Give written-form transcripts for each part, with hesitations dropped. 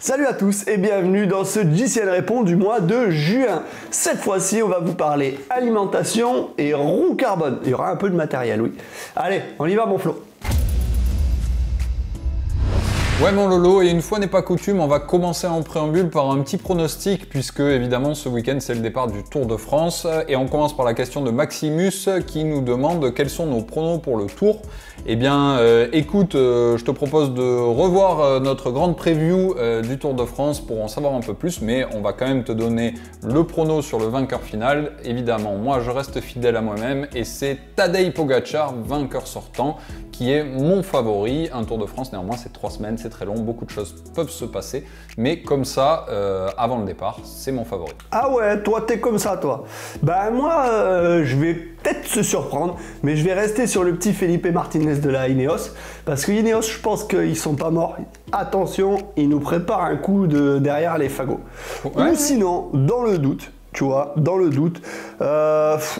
Salut à tous et bienvenue dans ce JCN Répond du mois de juin. Cette fois-ci, on va vous parler alimentation et roue carbone. Il y aura un peu de matériel, oui. Allez, on y va mon Flo. Ouais mon Lolo, et une fois n'est pas coutume, on va commencer en préambule par un petit pronostic puisque évidemment ce week-end c'est le départ du Tour de France et on commence par la question de Maximus qui nous demande quels sont nos pronos pour le Tour. Eh bien écoute, je te propose de revoir notre grande preview du Tour de France pour en savoir un peu plus, mais on va quand même te donner le prono sur le vainqueur final. Évidemment, moi je reste fidèle à moi-même et c'est Tadej Pogačar, vainqueur sortant, qui est mon favori. Un Tour de France, néanmoins c'est 3 semaines, c'est très long, beaucoup de choses peuvent se passer, mais comme ça, avant le départ, c'est mon favori. Ah ouais, toi t'es comme ça toi. Bah moi, je vais peut-être se surprendre, mais je vais rester sur le petit Felipe Martinez de la Ineos, parce que Ineos, je pense qu'ils sont pas morts. Attention, ils nous préparent un coup de derrière les fagots. Ouais. Ou sinon, dans le doute, tu vois,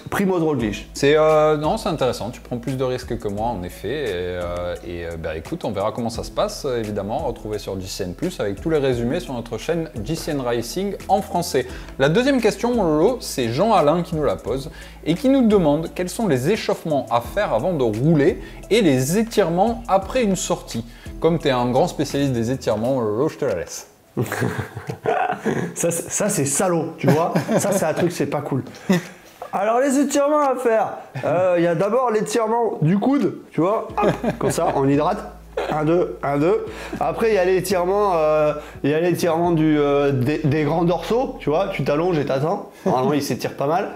Primož Roglič. Non, c'est intéressant, tu prends plus de risques que moi en effet, bah, écoute, on verra comment ça se passe, évidemment, retrouvé sur JCN+, avec tous les résumés sur notre chaîne JCN Racing en français. La deuxième question, mon Lolo, c'est Jean-Alain qui nous la pose, et qui nous demande quels sont les échauffements à faire avant de rouler, et les étirements après une sortie. Comme tu es un grand spécialiste des étirements, mon Lolo, je te la laisse. ça c'est salaud, tu vois. Ça c'est un truc, c'est pas cool. Alors les étirements à faire, il y a d'abord l'étirement du coude, tu vois, hop, comme ça on hydrate. 1, 2, 1, 2. Après il y a l'étirement des grands dorsaux, tu vois, tu t'allonges et t'attends. Normalement il s'étire pas mal.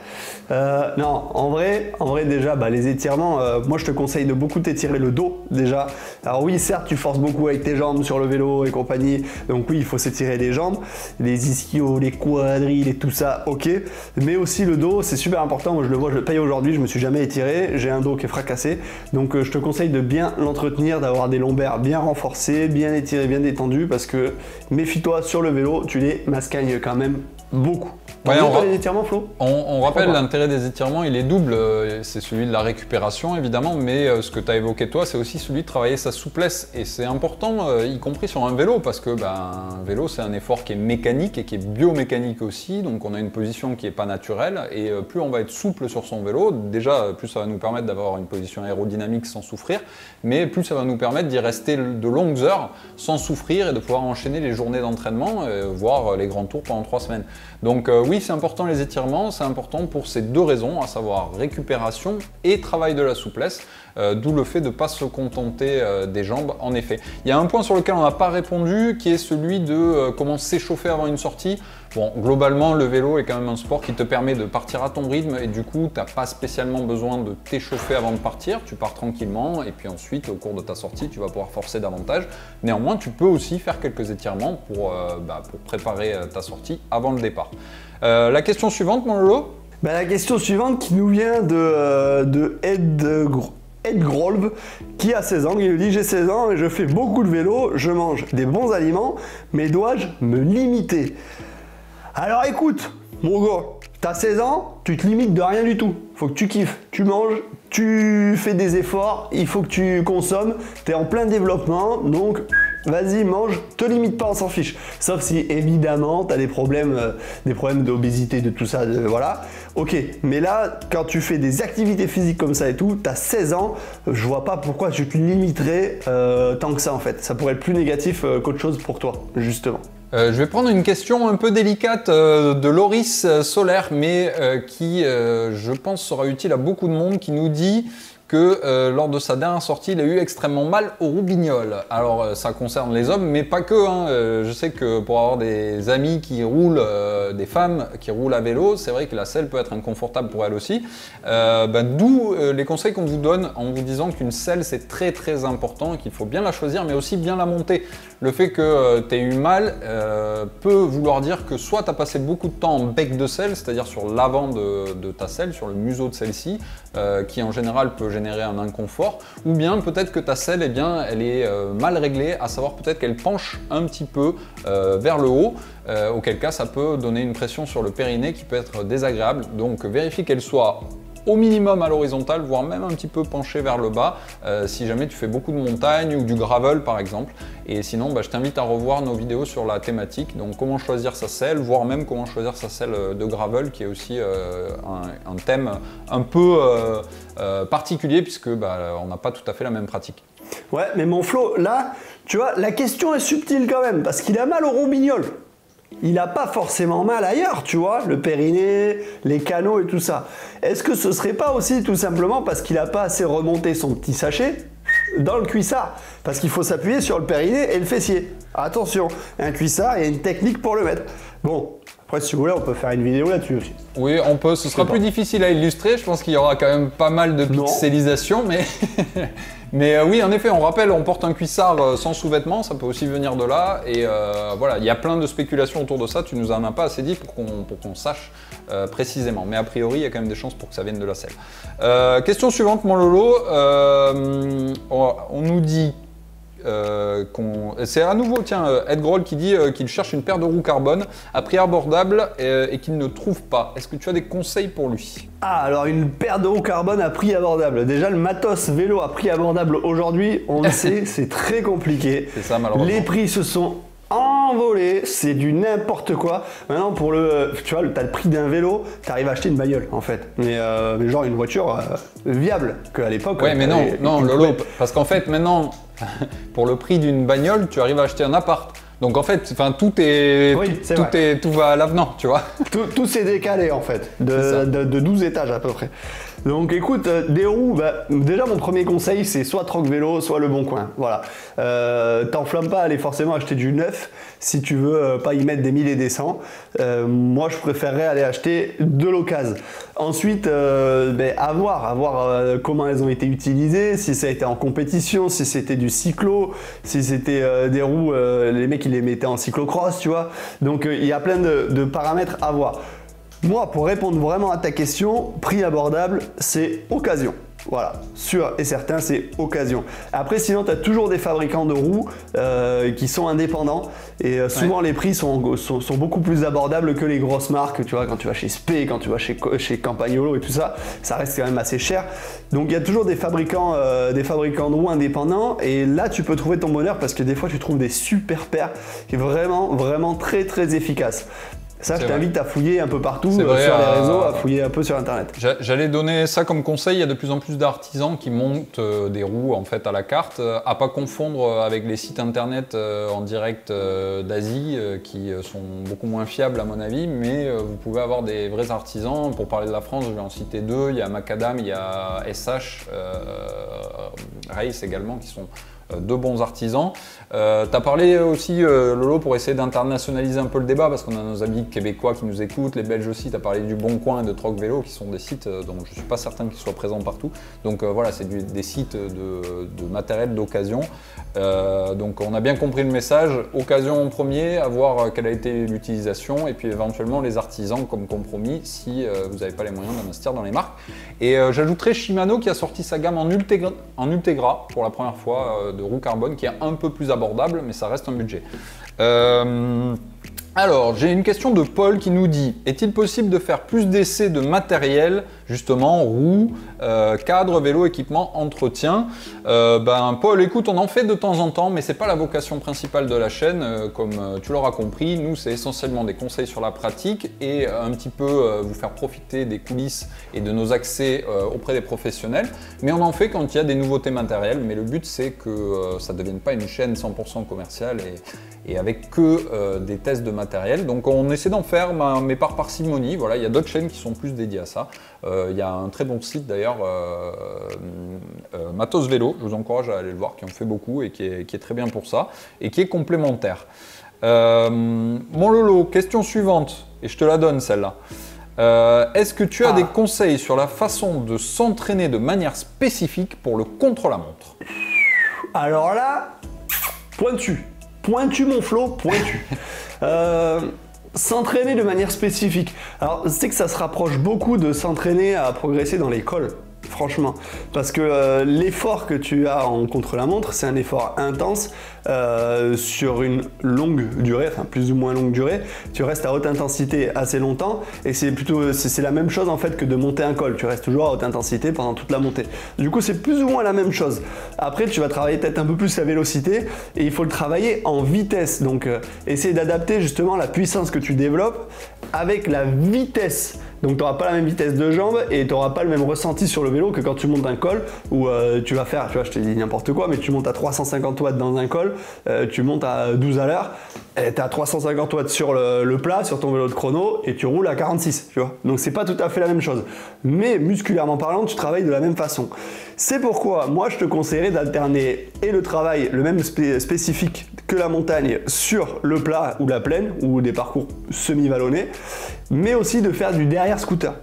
Non, en vrai déjà, les étirements, moi je te conseille de beaucoup t'étirer le dos déjà. Alors oui, certes, tu forces beaucoup avec tes jambes sur le vélo et compagnie, donc oui, il faut s'étirer les jambes, les ischios, les quadrilles et tout ça, ok. Mais aussi le dos, c'est super important. Moi je le vois, je le paye aujourd'hui, je me suis jamais étiré, j'ai un dos qui est fracassé, donc je te conseille de bien l'entretenir, d'avoir des lombaires bien renforcés, bien étirés, bien détendus, parce que méfie-toi sur le vélo, tu les mascagnes quand même beaucoup. Ouais, les étirements, Flo ? On rappelle, l'intérêt des étirements, il est double. C'est celui de la récupération, évidemment, mais ce que tu as évoqué toi, c'est aussi celui de travailler sa souplesse. Et c'est important, y compris sur un vélo, parce que un vélo, c'est un effort qui est mécanique et qui est biomécanique aussi. Donc on a une position qui n'est pas naturelle. Et plus on va être souple sur son vélo, déjà, plus ça va nous permettre d'avoir une position aérodynamique sans souffrir, mais plus ça va nous permettre d'y rester de longues heures sans souffrir et de pouvoir enchaîner les journées d'entraînement, voire les grands tours pendant 3 semaines. Donc oui, c'est important les étirements, c'est important pour ces deux raisons, à savoir récupération et travail de la souplesse, d'où le fait de ne pas se contenter des jambes en effet. Il y a un point sur lequel on n'a pas répondu qui est celui de comment s'échauffer avant une sortie. Bon, globalement, le vélo est quand même un sport qui te permet de partir à ton rythme et du coup, tu n'as pas spécialement besoin de t'échauffer avant de partir. Tu pars tranquillement et puis ensuite, au cours de ta sortie, tu vas pouvoir forcer davantage. Néanmoins, tu peux aussi faire quelques étirements pour préparer ta sortie avant le départ. La question suivante, mon Lolo ? La question suivante qui nous vient de Ed Grolb qui a 16 ans, il nous dit: j'ai 16 ans et je fais beaucoup de vélo, je mange des bons aliments, mais dois-je me limiter? Alors écoute, mon gars, t'as 16 ans, tu te limites de rien du tout. Faut que tu kiffes, tu manges, tu fais des efforts, il faut que tu consommes, t'es en plein développement, donc vas-y, mange, te limite pas, on s'en fiche. Sauf si évidemment t'as des problèmes d'obésité, de tout ça, voilà. Ok, mais là, quand tu fais des activités physiques comme ça et tout, t'as 16 ans, je vois pas pourquoi tu te limiterais tant que ça en fait. Ça pourrait être plus négatif qu'autre chose pour toi, justement. Je vais prendre une question un peu délicate de Loris Solaire, mais qui, je pense, sera utile à beaucoup de monde, qui nous dit que lors de sa dernière sortie, il a eu extrêmement mal au roubignoles. Alors ça concerne les hommes, mais pas que. Je sais que pour avoir des amis qui roulent, des femmes qui roulent à vélo, c'est vrai que la selle peut être inconfortable pour elles aussi. D'où les conseils qu'on vous donne en vous disant qu'une selle c'est très très important et qu'il faut bien la choisir, mais aussi bien la monter. Le fait que tu aies eu mal peut vouloir dire que soit tu as passé beaucoup de temps en bec de selle, c'est-à-dire sur l'avant de ta selle, sur le museau de celle-ci, qui en général peut générer un inconfort, ou bien peut-être que ta selle, elle est mal réglée, à savoir peut-être qu'elle penche un petit peu vers le haut, auquel cas ça peut donner une pression sur le périnée qui peut être désagréable. Donc vérifie qu'elle soit au minimum à l'horizontale, voire même un petit peu penché vers le bas, si jamais tu fais beaucoup de montagne ou du gravel par exemple. Et sinon, je t'invite à revoir nos vidéos sur la thématique, donc comment choisir sa selle, voire même comment choisir sa selle de gravel, qui est aussi un thème un peu particulier, puisque on n'a pas tout à fait la même pratique. Ouais, mais mon Flo, là, tu vois, la question est subtile quand même, parce qu'il a mal au robignol. Il n'a pas forcément mal ailleurs, tu vois, le périnée, les canaux et tout ça. Est-ce que ce serait pas aussi tout simplement parce qu'il n'a pas assez remonté son petit sachet dans le cuissard? Parce qu'il faut s'appuyer sur le périnée et le fessier. Attention, un cuissard, il y a une technique pour le mettre. Bon, après si vous voulez, on peut faire une vidéo là-dessus aussi. Oui, on peut, ce sera plus difficile à illustrer, je pense qu'il y aura quand même pas mal de pixelisation, mais oui, en effet, on rappelle, on porte un cuissard sans sous-vêtements, ça peut aussi venir de là, et voilà, il y a plein de spéculations autour de ça, tu nous en as pas assez dit pour qu'on sache précisément, mais a priori, il y a quand même des chances pour que ça vienne de la selle. Question suivante, mon Lolo, on nous dit... c'est à nouveau, tiens, Ed Groll qui dit qu'il cherche une paire de roues carbone à prix abordable et qu'il ne trouve pas. Est-ce que tu as des conseils pour lui? Ah, alors une paire de roues carbone à prix abordable. Déjà, le matos vélo à prix abordable aujourd'hui, on le sait, c'est très compliqué. C'est ça, malheureusement. Les prix se sont envolés, c'est du n'importe quoi. Maintenant, pour tu vois, t'as le prix d'un vélo, t'arrives à acheter une bagnole en fait. Mais genre une voiture viable, qu'à l'époque. Ouais, mais non, Lolo, parce qu'en fait, maintenant, pour le prix d'une bagnole, tu arrives à acheter un appart. Donc en fait, tout va à l'avenant, tu vois. Tout s'est décalé en fait, de 12 étages à peu près. Donc écoute, des roues, déjà mon premier conseil c'est soit Troc Vélo, soit Le Bon Coin. Voilà. T'enflamme pas à aller forcément acheter du neuf si tu veux pas y mettre des 1000 et des 100. Moi je préférerais aller acheter de l'occasion. Ensuite, à voir comment elles ont été utilisées, si ça a été en compétition, si c'était du cyclo, si c'était des roues, les mecs ils les mettaient en cyclocross, tu vois. Donc il y a plein de paramètres à voir. Moi, pour répondre vraiment à ta question, prix abordable, c'est occasion. Voilà, sûr et certain, c'est occasion. Après, sinon, tu as toujours des fabricants de roues qui sont indépendants et souvent les prix sont beaucoup plus abordables que les grosses marques. Tu vois, quand tu vas chez Spey, quand tu vas chez Campagnolo et tout ça, ça reste quand même assez cher. Donc, il y a toujours des fabricants de roues indépendants et là, tu peux trouver ton bonheur parce que des fois, tu trouves des super paires qui sont vraiment très très efficaces. Ça, je t'invite à fouiller un peu partout sur les réseaux, à fouiller un peu sur Internet. J'allais donner ça comme conseil. Il y a de plus en plus d'artisans qui montent des roues en fait à la carte, à pas confondre avec les sites Internet en direct d'Asie qui sont beaucoup moins fiables à mon avis. Mais vous pouvez avoir des vrais artisans. Pour parler de la France, je vais en citer deux. Il y a Macadam, il y a SH, Race également, qui sont deux bons artisans. Tu as parlé aussi, Lolo, pour essayer d'internationaliser un peu le débat, parce qu'on a nos amis québécois qui nous écoutent, les Belges aussi. Tu as parlé du Bon Coin et de Troc Vélo, qui sont des sites dont je ne suis pas certain qu'ils soient présents partout. Donc voilà, c'est des sites de matériel d'occasion. Donc on a bien compris le message. Occasion en premier, à voir quelle a été l'utilisation, et puis éventuellement les artisans comme compromis, si vous n'avez pas les moyens d'investir dans les marques. Et j'ajouterai Shimano qui a sorti sa gamme en Ultegra pour la première fois de roues carbone, qui est un peu plus abordable, mais ça reste un budget. Alors, j'ai une question de Paul qui nous dit: est-il possible de faire plus d'essais de matériel, justement, roues, cadre, vélo, équipement, entretien? Paul, écoute, on en fait de temps en temps, mais c'est pas la vocation principale de la chaîne, comme tu l'auras compris. Nous, c'est essentiellement des conseils sur la pratique et un petit peu vous faire profiter des coulisses et de nos accès auprès des professionnels. Mais on en fait quand il y a des nouveautés matérielles, mais le but c'est que ça ne devienne pas une chaîne 100% commerciale et avec que des tests de matériel. Donc on essaie d'en faire, mais par parcimonie. Voilà, il y a d'autres chaînes qui sont plus dédiées à ça. Il y a un très bon site d'ailleurs, Matos Vélo, je vous encourage à aller le voir, qui en fait beaucoup et qui est très bien pour ça et qui est complémentaire. Mon Lolo, question suivante, et je te la donne celle-là. Est-ce que tu as des conseils sur la façon de s'entraîner de manière spécifique pour le contre-la-montre? Alors là, pointu mon Flo, pointu. S'entraîner de manière spécifique. Alors, je sais que ça se rapproche beaucoup de s'entraîner à progresser dans l'école. franchement. Parce que l'effort que tu as en contre-la-montre, c'est un effort intense sur une longue durée, enfin plus ou moins longue durée. Tu restes à haute intensité assez longtemps et c'est la même chose en fait que de monter un col. Tu restes toujours à haute intensité pendant toute la montée. Du coup, c'est plus ou moins la même chose. Après, tu vas travailler peut-être un peu plus la vélocité et il faut le travailler en vitesse. Donc, essayer d'adapter justement la puissance que tu développes avec la vitesse. Donc tu n'auras pas la même vitesse de jambe et tu n'auras pas le même ressenti sur le vélo que quand tu montes un col où tu vas faire, tu vois, je te dis n'importe quoi, mais tu montes à 350 watts dans un col, tu montes à 12 à l'heure, tu as 350 watts sur le plat, sur ton vélo de chrono et tu roules à 46, tu vois. Donc c'est pas tout à fait la même chose. Mais musculairement parlant, tu travailles de la même façon. C'est pourquoi moi je te conseillerais d'alterner et le travail, le même spécifique que la montagne sur le plat ou la plaine ou des parcours semi-vallonnés, mais aussi de faire du derrière scooter.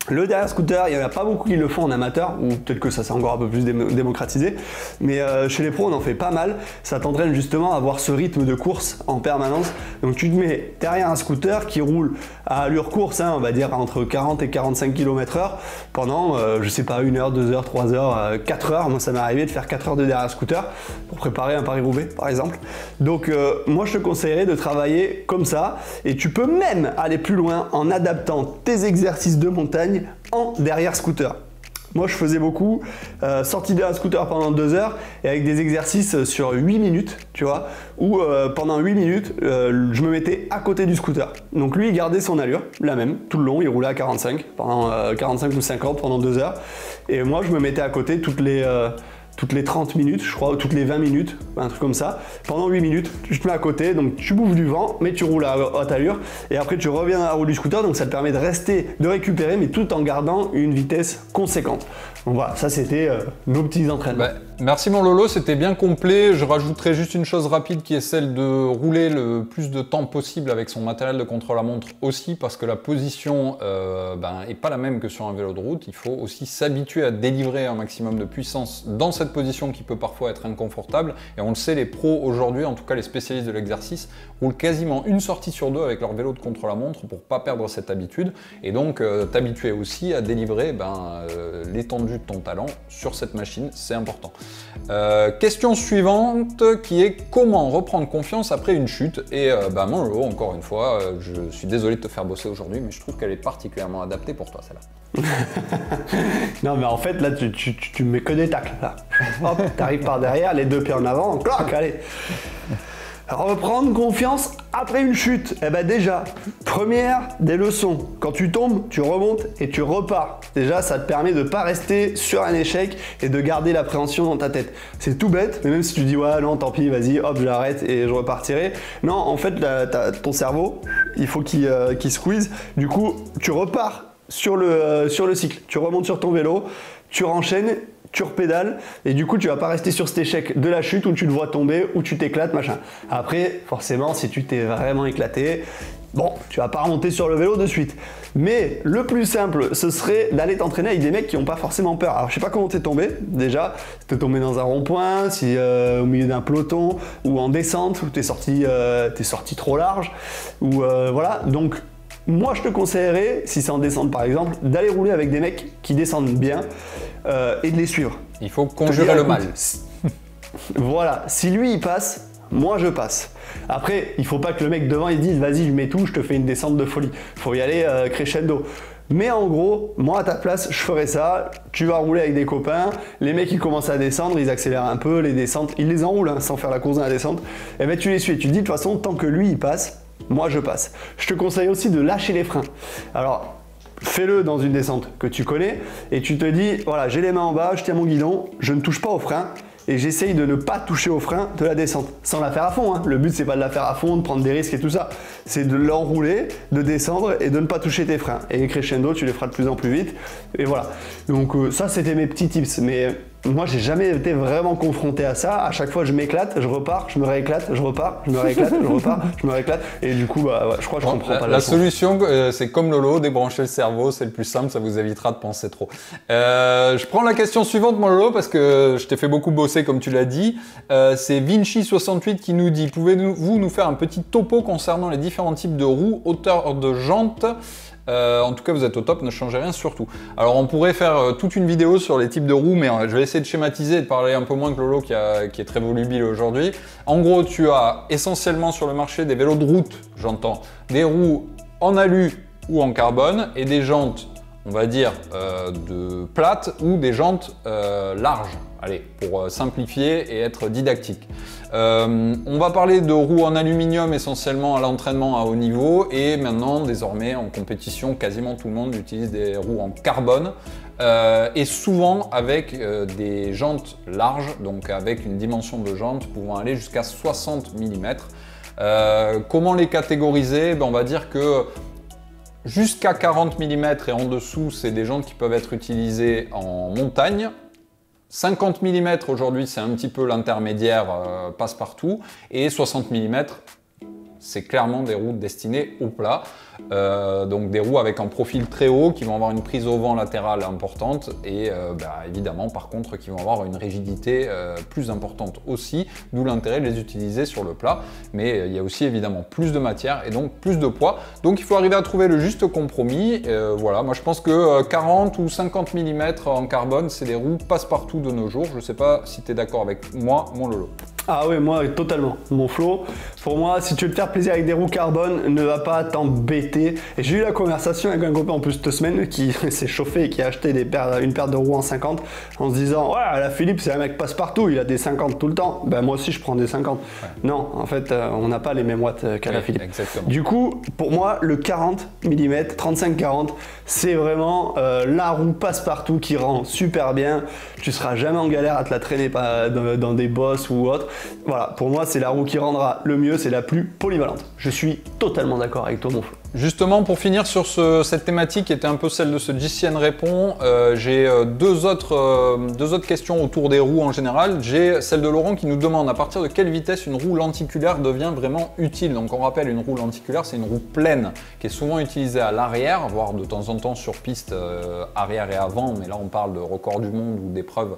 Le derrière scooter, il n'y en a pas beaucoup qui le font en amateur, ou peut-être que ça s'est encore un peu plus démocratisé, mais chez les pros on en fait pas mal. Ça t'entraîne justement à avoir ce rythme de course en permanence. Donc tu te mets derrière un scooter qui roule à allure course, hein, on va dire entre 40 et 45 km/h pendant, je sais pas, 1 heure, 2 heures, 3 heures, 4 heures. Moi ça m'est arrivé de faire 4 heures de derrière scooter pour préparer un Paris-Roubaix par exemple. Donc moi je te conseillerais de travailler comme ça, et tu peux même aller plus loin en adaptant tes exercices de montagne en derrière scooter. Moi je faisais beaucoup sortie derrière scooter pendant 2 heures et avec des exercices sur 8 minutes, tu vois, où pendant 8 minutes je me mettais à côté du scooter. Donc lui il gardait son allure, la même, tout le long, il roulait à 45 pendant 45 ou 50 pendant 2 heures, et moi je me mettais à côté toutes les 30 minutes, je crois, ou toutes les 20 minutes, un truc comme ça. Pendant 8 minutes, tu te mets à côté, donc tu bouffes du vent, mais tu roules à haute allure. Et après, tu reviens à la roue du scooter, donc ça te permet de récupérer, mais tout en gardant une vitesse conséquente. Donc voilà, ça c'était nos petits entraînements. Merci mon Lolo, c'était bien complet. Je rajouterai juste une chose rapide qui est celle de rouler le plus de temps possible avec son matériel de contre-la-montre aussi, parce que la position est pas la même que sur un vélo de route. Il faut aussi s'habituer à délivrer un maximum de puissance dans cette position qui peut parfois être inconfortable. Et on le sait, les pros aujourd'hui, en tout cas les spécialistes de l'exercice, roulent quasiment une sortie sur 2 avec leur vélo de contre-la-montre pour pas perdre cette habitude. Et donc t'habituer aussi à délivrer l'étendue de ton talent sur cette machine, c'est important. Question suivante qui est comment reprendre confiance après une chute. Et mon Lolo, encore une fois, je suis désolé de te faire bosser aujourd'hui, mais je trouve qu'elle est particulièrement adaptée pour toi celle-là. Non mais en fait là tu mets que des tacles là. Hop, t'arrives par derrière, les 2 pieds en avant, clac, allez. Reprendre confiance après une chute. Eh ben déjà, première des leçons. Quand tu tombes, tu remontes et tu repars. Déjà, ça te permet de ne pas rester sur un échec et de garder l'appréhension dans ta tête. C'est tout bête, mais même si tu dis ouais non tant pis, vas-y, hop, j'arrête et je repartirai. Non, en fait, ton cerveau, il faut qu'il squeeze. Du coup, tu repars sur le cycle. Tu remontes sur ton vélo, tu renchaînes, tu repédales et du coup tu vas pas rester sur cet échec de la chute où tu te vois tomber, où tu t'éclates, machin. Après, forcément, si tu t'es vraiment éclaté, bon, tu vas pas remonter sur le vélo de suite. Mais le plus simple, ce serait d'aller t'entraîner avec des mecs qui n'ont pas forcément peur. Alors je sais pas comment t'es tombé déjà, si t'es tombé dans un rond-point, si au milieu d'un peloton, ou en descente, où t'es sorti trop large, ou voilà. Donc moi je te conseillerais, si c'est en descente par exemple, d'aller rouler avec des mecs qui descendent bien et de les suivre. Il faut conjurer le mal. Voilà, si lui il passe, moi je passe. Après, il faut pas que le mec devant il dise vas-y je mets tout, je te fais une descente de folie. Faut y aller crescendo. Mais en gros, moi à ta place, je ferais ça. Tu vas rouler avec des copains, les mecs ils commencent à descendre, ils accélèrent un peu, les descentes, ils les enroulent hein, sans faire la course dans la descente. Et ben tu les suis, tu te dis de toute façon, tant que lui il passe, moi je passe. Je te conseille aussi de lâcher les freins. Alors, fais-le dans une descente que tu connais et tu te dis, voilà, j'ai les mains en bas, je tiens mon guidon, je ne touche pas au frein et j'essaye de ne pas toucher au frein de la descente, sans la faire à fond. Hein. Le but, c'est pas de la faire à fond, de prendre des risques et tout ça. C'est de l'enrouler, de descendre et de ne pas toucher tes freins. Et les crescendo, tu les feras de plus en plus vite. Et voilà. Donc ça, c'était mes petits tips. Mais moi, j'ai jamais été vraiment confronté à ça. À chaque fois, je m'éclate, je repars, je me rééclate, je repars, je me rééclate, je repars, je me rééclate. Et du coup, bah, ouais, je crois que je comprends pas la solution, c'est comme Lolo, débrancher le cerveau, c'est le plus simple, ça vous évitera de penser trop. Je prends la question suivante, mon Lolo, parce que je t'ai fait beaucoup bosser, comme tu l'as dit. C'est Vinci68 qui nous dit, pouvez-vous nous faire un petit topo concernant les différents types de roues, hauteur de jantes En tout cas, vous êtes au top, ne changez rien surtout. Alors, on pourrait faire toute une vidéo sur les types de roues, mais je vais essayer de schématiser et de parler un peu moins que Lolo qui est très volubile aujourd'hui. En gros, tu as essentiellement sur le marché des vélos de route, j'entends, des roues en alu ou en carbone et des jantes, on va dire, de plates ou des jantes larges. Allez, pour simplifier et être didactique. On va parler de roues en aluminium essentiellement à l'entraînement à haut niveau et maintenant, désormais, en compétition, quasiment tout le monde utilise des roues en carbone et souvent avec des jantes larges, donc avec une dimension de jante pouvant aller jusqu'à 60 mm. Comment les catégoriser? On va dire que jusqu'à 40 mm et en dessous, c'est des jantes qui peuvent être utilisées en montagne. 50 mm aujourd'hui, c'est un petit peu l'intermédiaire passe-partout. Et 60 mm, c'est clairement des roues destinées au plat. Donc des roues avec un profil très haut qui vont avoir une prise au vent latérale importante et évidemment par contre qui vont avoir une rigidité plus importante aussi, d'où l'intérêt de les utiliser sur le plat. Mais il y a aussi évidemment plus de matière et donc plus de poids. Donc il faut arriver à trouver le juste compromis. Voilà, moi je pense que 40 ou 50 mm en carbone, c'est des roues passe-partout de nos jours. Je ne sais pas si tu es d'accord avec moi, mon Lolo. Ah oui, moi totalement, mon Flo. Pour moi, si tu veux te faire plaisir avec des roues carbone, ne va pas t'embêter. Et j'ai eu la conversation avec un copain en plus cette semaine qui s'est chauffé et qui a acheté une paire de roues en 50 en se disant ouais, la Philippe c'est un mec passe-partout, il a des 50 tout le temps. Ben moi aussi je prends des 50. Ouais. Non, en fait on n'a pas les mêmes watts qu'à la Philippe. Exactement. Du coup, pour moi, le 40 mm, 35-40, c'est vraiment la roue passe-partout qui rend super bien. Tu seras jamais en galère à te la traîner dans des bosses ou autre. Voilà, pour moi, c'est la roue qui rendra le mieux, c'est la plus polyvalente. Je suis totalement d'accord avec toi, mon Flo. Justement, pour finir sur cette thématique qui était un peu celle de ce GCN Répond, j'ai deux autres questions autour des roues en général. J'ai celle de Laurent qui nous demande à partir de quelle vitesse une roue lenticulaire devient vraiment utile. Donc on rappelle, une roue lenticulaire, c'est une roue pleine qui est souvent utilisée à l'arrière, voire de temps en temps sur piste arrière et avant, mais là on parle de record du monde ou d'épreuves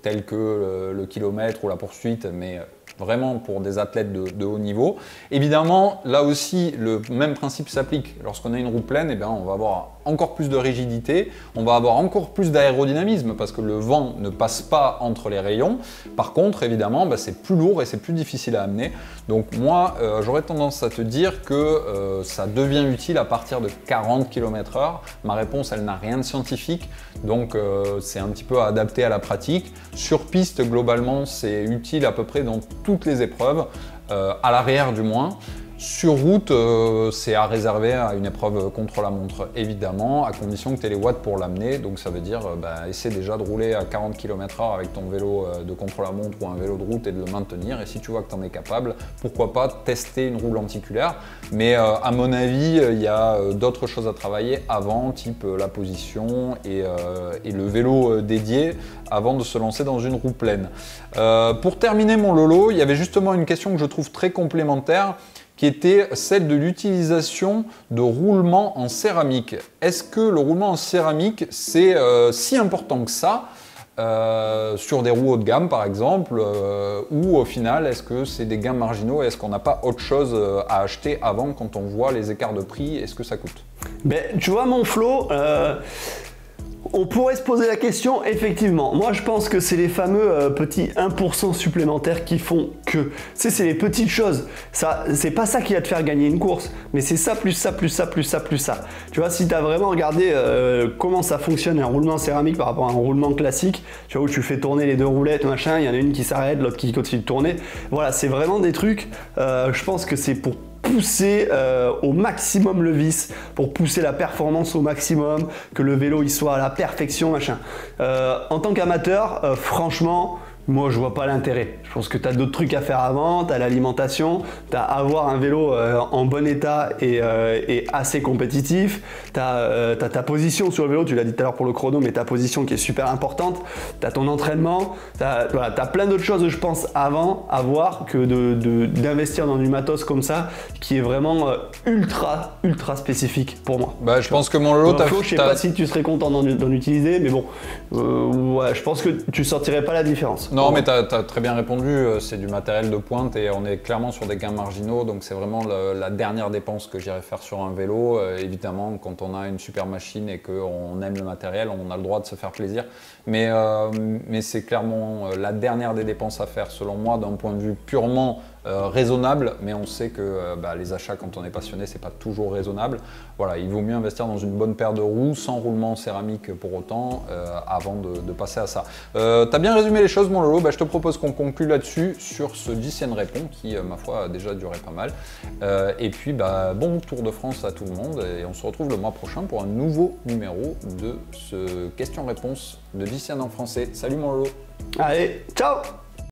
telles que le kilomètre ou la poursuite, mais vraiment pour des athlètes de haut niveau. Évidemment, là aussi, le même principe s'applique. Lorsqu'on a une roue pleine, on va avoir encore plus de rigidité, on va avoir encore plus d'aérodynamisme parce que le vent ne passe pas entre les rayons. Par contre, évidemment, c'est plus lourd et c'est plus difficile à amener. Donc moi, j'aurais tendance à te dire que ça devient utile à partir de 40 km/h. Ma réponse, elle n'a rien de scientifique, donc c'est un petit peu adapté à la pratique. Sur piste, globalement, c'est utile à peu près dans toutes les épreuves, à l'arrière du moins. Sur route, c'est à réserver à une épreuve contre la montre, évidemment, à condition que tu aies les watts pour l'amener. Donc ça veut dire, essaie déjà de rouler à 40 km/h avec ton vélo de contre la montre ou un vélo de route et de le maintenir. Et si tu vois que tu en es capable, pourquoi pas tester une roue lenticulaire. Mais à mon avis, il y a d'autres choses à travailler avant, type la position et le vélo dédié avant de se lancer dans une roue pleine. Pour terminer mon Lolo, il y avait justement une question que je trouve très complémentaire, qui était celle de l'utilisation de roulement en céramique. Est-ce que le roulement en céramique, c'est si important que ça sur des roues haut de gamme par exemple, ou au final, est-ce que c'est des gains marginaux et est-ce qu'on n'a pas autre chose à acheter avant quand on voit les écarts de prix et ce que ça coûte? Tu vois mon Flo, on pourrait se poser la question, effectivement. Moi, je pense que c'est les fameux petits 1% supplémentaires qui font que. Tu sais, c'est les petites choses. Ça, c'est pas ça qui va te faire gagner une course, mais c'est ça, plus ça, plus ça, plus ça, plus ça. Tu vois, si tu as vraiment regardé comment ça fonctionne un roulement céramique par rapport à un roulement classique, tu vois, où tu fais tourner les deux roulettes, machin, il y en a une qui s'arrête, l'autre qui continue de tourner. Voilà, c'est vraiment des trucs, je pense que c'est pour pousser au maximum le vis, pour pousser la performance au maximum, que le vélo il soit à la perfection, machin. En tant qu'amateur, franchement, moi je vois pas l'intérêt. Je pense que tu as d'autres trucs à faire avant, tu as l'alimentation, tu as avoir un vélo en bon état et assez compétitif, tu as ta position sur le vélo, tu l'as dit tout à l'heure pour le chrono, mais ta position qui est super importante, tu as ton entraînement, tu as plein d'autres choses je pense avant à voir que d'investir dans du matos comme ça qui est vraiment ultra spécifique pour moi. Je pense que mon lot, je sais pas si tu serais content d'en utiliser, mais bon, ouais, je pense que tu sortirais pas la différence. Non, mais tu as très bien répondu, c'est du matériel de pointe et on est clairement sur des gains marginaux, donc c'est vraiment la dernière dépense que j'irais faire sur un vélo. Évidemment, quand on a une super machine et qu'on aime le matériel, on a le droit de se faire plaisir, mais c'est clairement la dernière des dépenses à faire selon moi d'un point de vue purement raisonnable, mais on sait que les achats quand on est passionné c'est pas toujours raisonnable. Voilà, il vaut mieux investir dans une bonne paire de roues sans roulement céramique pour autant avant de passer à ça. T'as bien résumé les choses mon Lolo, je te propose qu'on conclue là-dessus sur ce GCN Répond qui ma foi a déjà duré pas mal. Et puis bon Tour de France à tout le monde et on se retrouve le mois prochain pour un nouveau numéro de ce question-réponse de GCN en français. Salut mon Lolo. Allez, ciao.